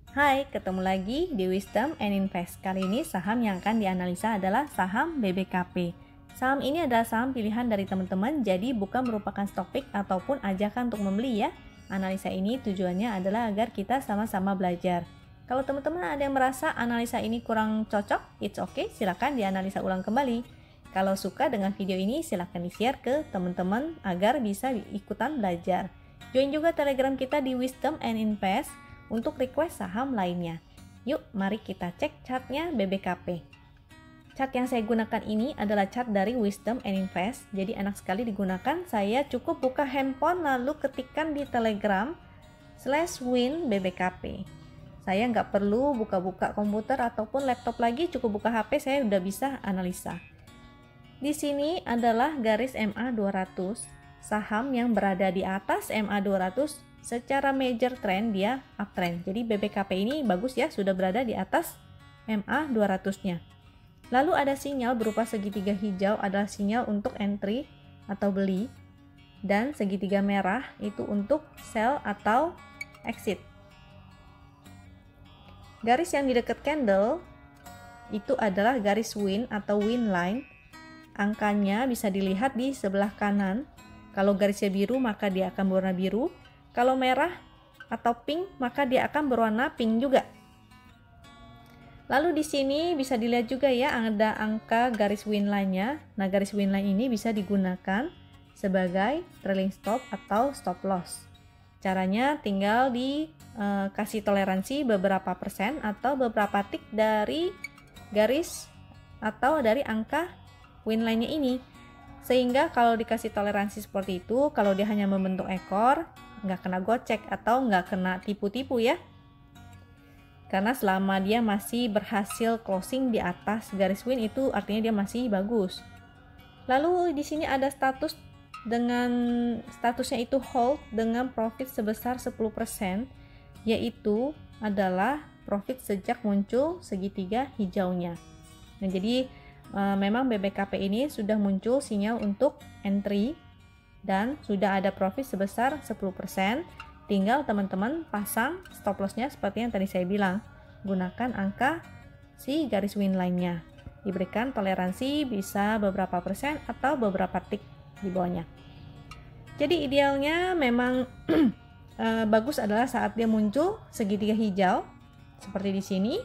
Hai, ketemu lagi di Wisdom and Invest. Kali ini saham yang akan dianalisa adalah saham BBKP. Saham ini adalah saham pilihan dari teman-teman, jadi bukan merupakan stock pick ataupun ajakan untuk membeli ya. Analisa ini tujuannya adalah agar kita sama-sama belajar. Kalau teman-teman ada yang merasa analisa ini kurang cocok, it's okay, silakan dianalisa ulang kembali. Kalau suka dengan video ini, silakan di-share ke teman-teman agar bisa ikutan belajar. Join juga Telegram kita di Wisdom and Invest untuk request saham lainnya. Yuk, mari kita cek chartnya BBKP. Chart yang saya gunakan ini adalah chart dari Wisdom and Invest, jadi enak sekali digunakan. Saya cukup buka handphone lalu ketikkan di Telegram /win BBKP. Saya nggak perlu buka-buka komputer ataupun laptop lagi, cukup buka HP saya udah bisa analisa. Di sini adalah garis MA 200, saham yang berada di atas MA 200 secara major trend dia uptrend. Jadi BBKP ini bagus ya, sudah berada di atas MA 200-nya. Lalu ada sinyal berupa segitiga hijau adalah sinyal untuk entry atau beli, dan segitiga merah itu untuk sell atau exit. Garis yang di dekat candle itu adalah garis win atau win line. Angkanya bisa dilihat di sebelah kanan. Kalau garisnya biru maka dia akan berwarna biru. Kalau merah atau pink maka dia akan berwarna pink juga. Lalu di sini bisa dilihat juga ya, ada angka garis win line-nya. Nah, garis win line ini bisa digunakan sebagai trailing stop atau stop loss. Caranya tinggal dikasih toleransi beberapa persen atau beberapa tick dari garis atau dari angka win line-nya ini. Sehingga kalau dikasih toleransi seperti itu, kalau dia hanya membentuk ekor, nggak kena gocek atau nggak kena tipu-tipu ya. Karena selama dia masih berhasil closing di atas garis win itu artinya dia masih bagus. Lalu di sini ada statusnya itu hold dengan profit sebesar 10%, yaitu adalah profit sejak muncul segitiga hijaunya. Nah, jadi memang BBKP ini sudah muncul sinyal untuk entry dan sudah ada profit sebesar 10%. Tinggal teman-teman pasang stop lossnya seperti yang tadi saya bilang. Gunakan angka si garis win line-nya. Diberikan toleransi bisa beberapa persen atau beberapa tick di bawahnya. Jadi idealnya memang bagus adalah saat dia muncul segitiga hijau seperti di sini.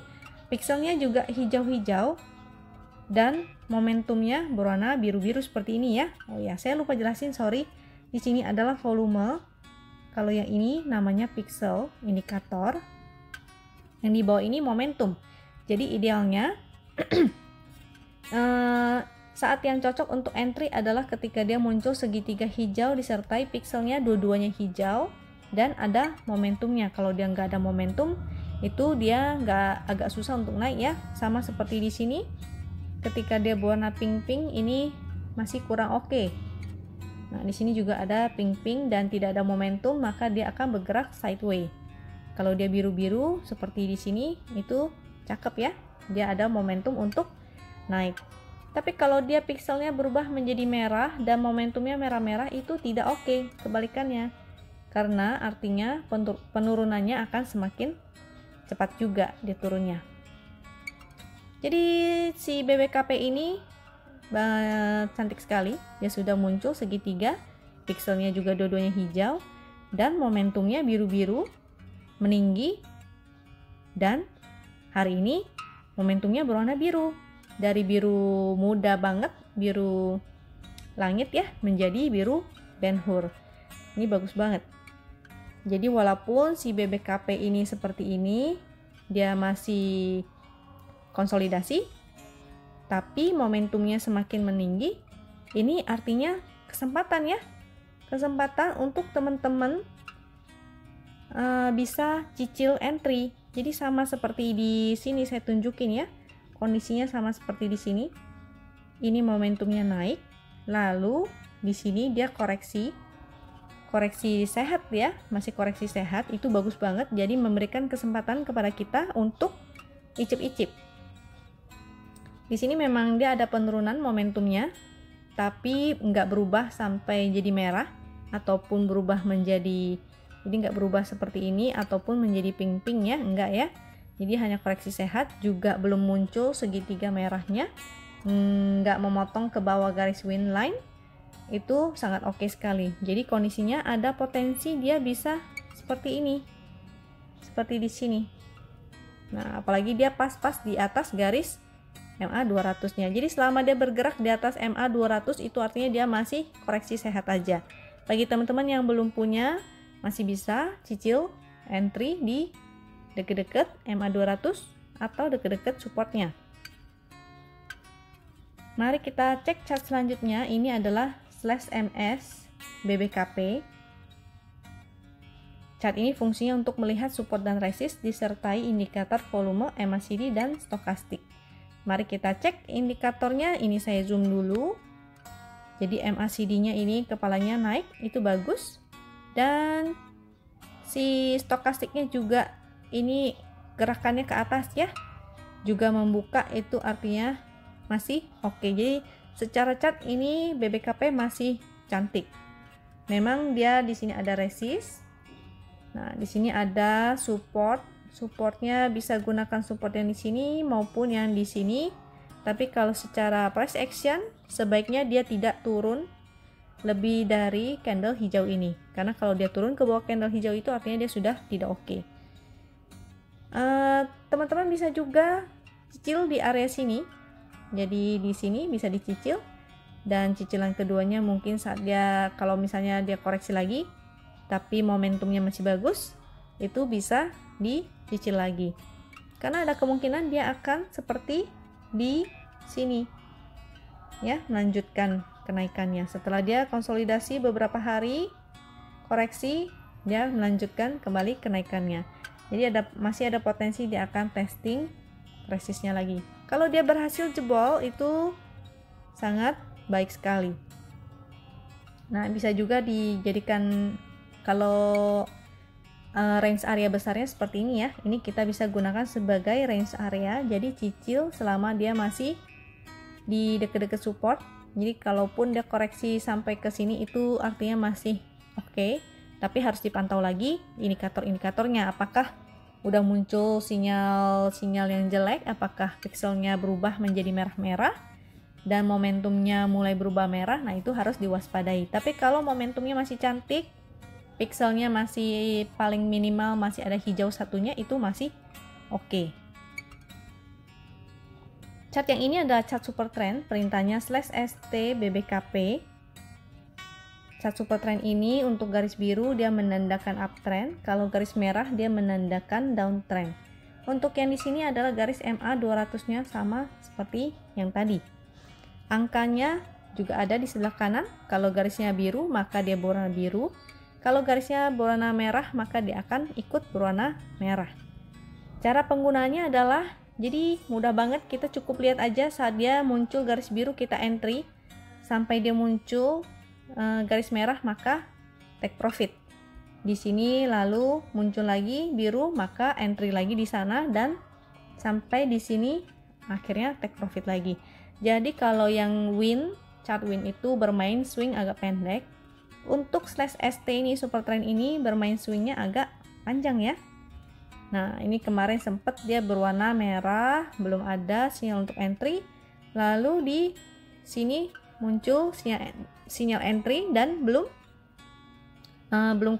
Pixelnya juga hijau-hijau dan momentumnya berwarna biru-biru seperti ini ya. Oh ya, saya lupa jelasin, sorry. Di sini adalah volume. Kalau yang ini namanya pixel indikator. Yang di bawah ini momentum. Jadi idealnya saat yang cocok untuk entry adalah ketika dia muncul segitiga hijau disertai pixelnya dua-duanya hijau dan ada momentumnya. Kalau dia nggak ada momentum, itu dia agak susah untuk naik ya. Sama seperti di sini, ketika dia berwarna pink-pink ini masih kurang oke. Nah, di sini juga ada pink-pink dan tidak ada momentum, maka dia akan bergerak sideways. Kalau dia biru-biru seperti di sini, itu cakep ya. Dia ada momentum untuk naik. Tapi kalau dia pixelnya berubah menjadi merah dan momentumnya merah-merah, itu tidak oke, kebalikannya. Karena artinya penurunannya akan semakin cepat juga dia turunnya. Jadi si BBKP ini cantik sekali, dia sudah muncul segitiga, pixelnya juga dua-duanya hijau, dan momentumnya biru-biru, meninggi, dan hari ini momentumnya berwarna biru. Dari biru muda banget, biru langit ya, menjadi biru Ben-Hur. Ini bagus banget. Jadi walaupun si BBKP ini seperti ini, dia masih konsolidasi, tapi momentumnya semakin meninggi. Ini artinya kesempatan ya, kesempatan untuk teman-teman bisa cicil entry. Jadi sama seperti di sini saya tunjukin ya, kondisinya sama seperti di sini. Ini momentumnya naik, lalu di sini dia koreksi sehat ya, masih koreksi sehat, itu bagus banget. Jadi memberikan kesempatan kepada kita untuk icip-icip. Di sini memang dia ada penurunan momentumnya, tapi nggak berubah sampai jadi merah ataupun berubah menjadi Jadi nggak berubah seperti ini ataupun menjadi pink-pink ya, enggak ya. Jadi hanya koreksi sehat, juga belum muncul segitiga merahnya, nggak memotong ke bawah garis win line. Itu sangat oke sekali. Jadi kondisinya ada potensi dia bisa seperti ini, seperti di sini. Nah, apalagi dia pas-pas di atas garis MA 200-nya. Jadi selama dia bergerak di atas MA 200 itu artinya dia masih koreksi sehat aja. Bagi teman-teman yang belum punya, masih bisa cicil entry di deket-deket MA 200 atau deket-deket supportnya. Mari kita cek chart selanjutnya. Ini adalah /MS BBKP. Chart ini fungsinya untuk melihat support dan resist disertai indikator volume, MACD, dan stokastik. Mari kita cek indikatornya. Ini saya zoom dulu. Jadi MACD-nya ini kepalanya naik, itu bagus. Dan si stokastiknya juga ini gerakannya ke atas ya. Juga membuka, itu artinya masih oke. Jadi secara chart ini BBKP masih cantik. Memang dia di sini ada resist. Nah, di sini ada support. Supportnya bisa gunakan support yang di sini maupun yang di sini. Tapi kalau secara price action sebaiknya dia tidak turun lebih dari candle hijau ini. Karena kalau dia turun ke bawah candle hijau itu artinya dia sudah tidak oke. Teman-teman bisa juga cicil di area sini. Jadi di sini bisa dicicil. Dan cicilan keduanya mungkin saat dia, kalau misalnya dia koreksi lagi tapi momentumnya masih bagus, itu bisa dicicil lagi. Karena ada kemungkinan dia akan seperti di sini. Ya, melanjutkan kenaikannya. Setelah dia konsolidasi beberapa hari koreksi, dia melanjutkan kembali kenaikannya. Jadi masih ada potensi dia akan testing resistnya lagi. Kalau dia berhasil jebol itu sangat baik sekali. Nah, bisa juga dijadikan kalau range area besarnya seperti ini ya. Ini kita bisa gunakan sebagai range area. Jadi cicil selama dia masih di dekat-dekat support. Jadi kalaupun dia koreksi sampai ke sini itu artinya masih oke. Tapi harus dipantau lagi indikator-indikatornya. Apakah udah muncul sinyal-sinyal yang jelek? Apakah pixelnya berubah menjadi merah-merah? Dan momentumnya mulai berubah merah? Nah, itu harus diwaspadai. Tapi kalau momentumnya masih cantik, pixelnya masih paling minimal masih ada hijau satunya, itu masih oke. Chart yang ini adalah chart super trend, perintahnya /ST BBKP. Chart super trend ini untuk garis biru dia menandakan uptrend, kalau garis merah dia menandakan downtrend. Untuk yang di sini adalah garis MA 200-nya sama seperti yang tadi. Angkanya juga ada di sebelah kanan. Kalau garisnya biru maka dia berwarna biru. Kalau garisnya berwarna merah, maka dia akan ikut berwarna merah. Cara penggunaannya adalah, jadi mudah banget, kita cukup lihat aja saat dia muncul garis biru kita entry. Sampai dia muncul garis merah, maka take profit. Di sini lalu muncul lagi biru, maka entry lagi di sana. Dan sampai di sini akhirnya take profit lagi. Jadi kalau yang chart win itu bermain swing agak pendek. Untuk /ST ini super trend ini bermain swingnya agak panjang ya. Nah, ini kemarin sempat dia berwarna merah, belum ada sinyal untuk entry. Lalu di sini muncul sinyal entry dan belum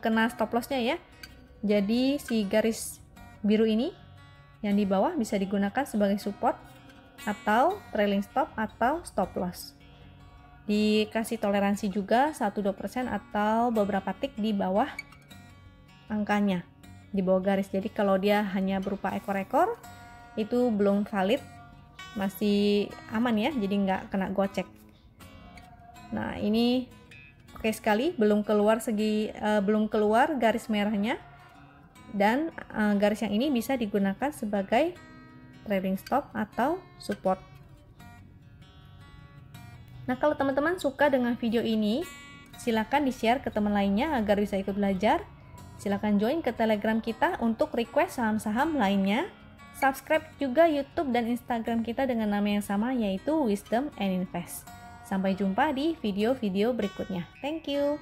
kena stop lossnya ya. Jadi si garis biru ini yang di bawah bisa digunakan sebagai support atau trailing stop atau stop loss. Dikasih toleransi juga 1-2% atau beberapa tick di bawah angkanya, di bawah garis. Jadi kalau dia hanya berupa ekor-ekor itu belum valid, masih aman ya, jadi nggak kena gocek. Nah, ini oke sekali, belum keluar garis merahnya. Dan garis yang ini bisa digunakan sebagai trailing stop atau support. Nah, kalau teman-teman suka dengan video ini, silakan di-share ke teman lainnya agar bisa ikut belajar. Silakan join ke Telegram kita untuk request saham-saham lainnya. Subscribe juga YouTube dan Instagram kita dengan nama yang sama, yaitu Wisdom and Invest. Sampai jumpa di video-video berikutnya. Thank you.